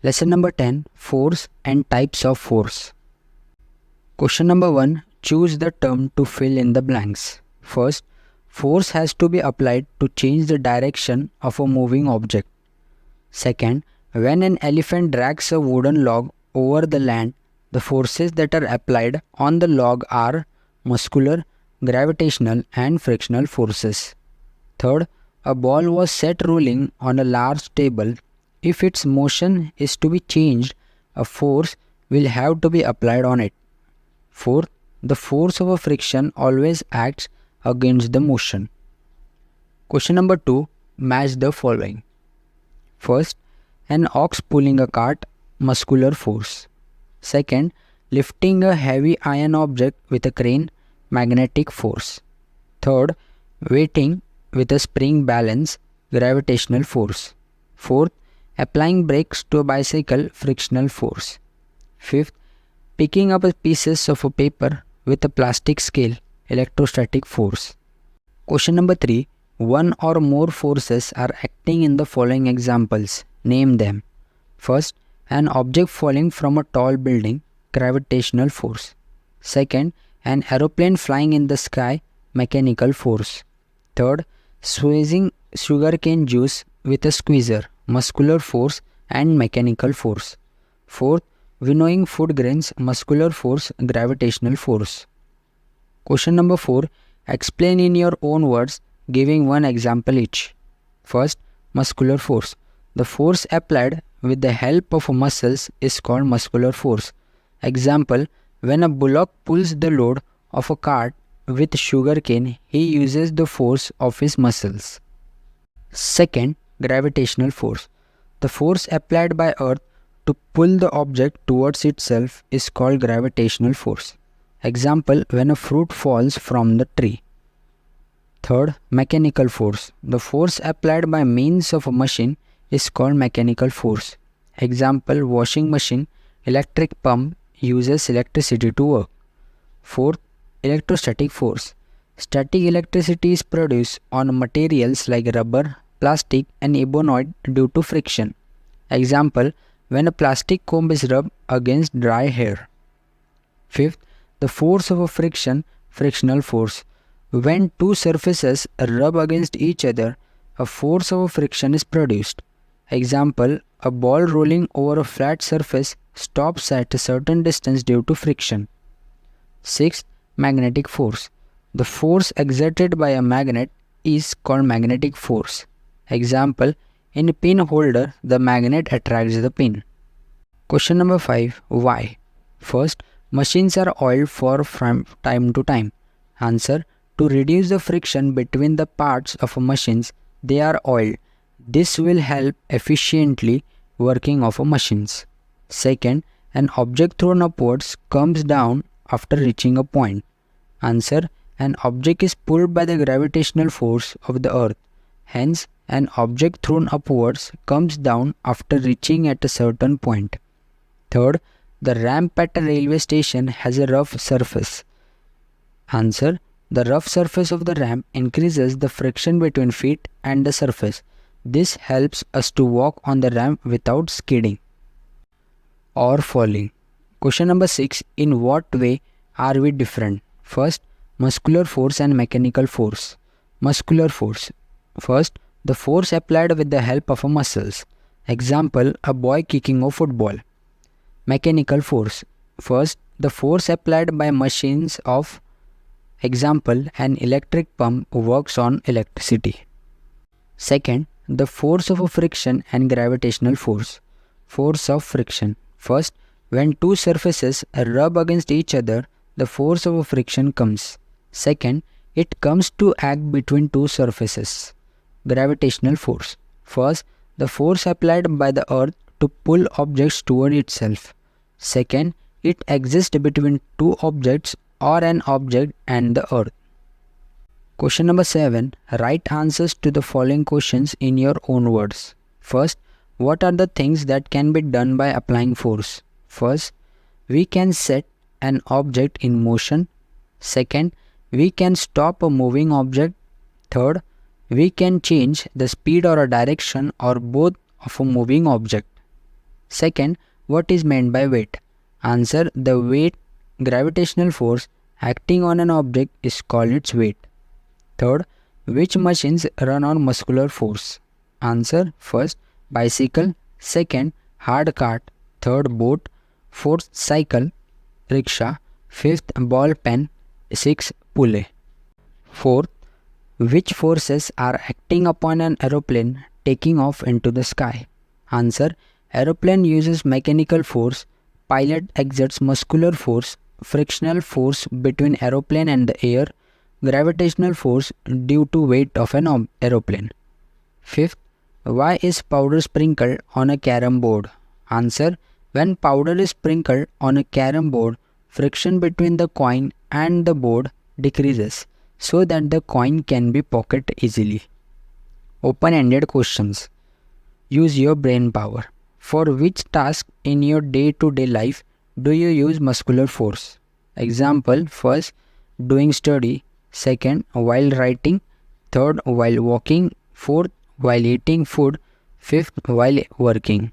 Lesson number 10, Force and Types of Force. Question number 1, choose the term to fill in the blanks. First, force has to be applied to change the direction of a moving object. Second, when an elephant drags a wooden log over the land, the forces that are applied on the log are muscular, gravitational, and frictional forces. Third, a ball was set rolling on a large table. If its motion is to be changed, a force will have to be applied on it. Fourth, the force of a friction always acts against the motion. Question number 2, match the following. First, an ox pulling a cart, muscular force. Second, lifting a heavy iron object with a crane, magnetic force. Third, weighting with a spring balance, gravitational force. Fourth, applying brakes to a bicycle, frictional force. Fifth, picking up pieces of a paper with a plastic scale, electrostatic force. Question number 3, one or more forces are acting in the following examples. Name them. First, an object falling from a tall building, gravitational force. Second, an aeroplane flying in the sky, mechanical force. Third, squeezing sugarcane juice with a squeezer, muscular force and mechanical force. Fourth, winnowing food grains, muscular force, gravitational force. Question number 4, explain in your own words, giving one example each. First, muscular force. The force applied with the help of muscles is called muscular force. Example, when a bullock pulls the load of a cart with sugarcane, he uses the force of his muscles. Second, gravitational force. The force applied by Earth to pull the object towards itself is called gravitational force. Example, when a fruit falls from the tree. Third, mechanical force. The force applied by means of a machine is called mechanical force. Example, washing machine, electric pump uses electricity to work. Fourth, electrostatic force. Static electricity is produced on materials like rubber, plastic and ebonite due to friction. Example, when a plastic comb is rubbed against dry hair. Fifth, the force of a friction, frictional force. When two surfaces rub against each other, a force of friction is produced. Example, a ball rolling over a flat surface stops at a certain distance due to friction. Sixth, magnetic force. The force exerted by a magnet is called magnetic force. Example, in a pin holder, the magnet attracts the pin. Question number 5, why? First, machines are oiled from time to time. Answer, to reduce the friction between the parts of machines, they are oiled. This will help efficiently working of machines. Second, an object thrown upwards comes down after reaching a point. Answer, an object is pulled by the gravitational force of the earth. Hence, an object thrown upwards comes down after reaching at a certain point. Third, the ramp at a railway station has a rough surface. Answer, the rough surface of the ramp increases the friction between feet and the surface. This helps us to walk on the ramp without skidding or falling. Question number 6, in what way are we different? First, muscular force and mechanical force. Muscular force. First, the force applied with the help of muscles. Example, a boy kicking a football. Mechanical force. First, the force applied by machines of. Example, an electric pump works on electricity. Second, the force of friction and gravitational force. Force of friction. First, when two surfaces rub against each other, the force of friction comes. Second, it comes to act between two surfaces. Gravitational force. First, the force applied by the earth to pull objects toward itself. Second, it exists between two objects or an object and the earth. Question number 7. Write answers to the following questions in your own words. First, what are the things that can be done by applying force? First, we can set an object in motion. Second, we can stop a moving object. Third, we can change the speed or a direction or both of a moving object. Second, what is meant by weight? Answer: the weight gravitational force acting on an object is called its weight. Third, which machines run on muscular force? Answer: first, bicycle; second, hard cart; third, boat; fourth, cycle, rickshaw; fifth, ball pen; sixth, pulley. Fourth, which forces are acting upon an aeroplane taking off into the sky? Answer: aeroplane uses mechanical force, pilot exerts muscular force, frictional force between aeroplane and the air, gravitational force due to weight of an aeroplane. Fifth, why is powder sprinkled on a carom board? Answer: when powder is sprinkled on a carom board, friction between the coin and the board decreases so that the coin can be pocketed easily. Open-ended questions. Use your brain power. For which task in your day-to-day life do you use muscular force? Example: first, doing study; second, while writing; third, while walking; fourth, while eating food; fifth, while working.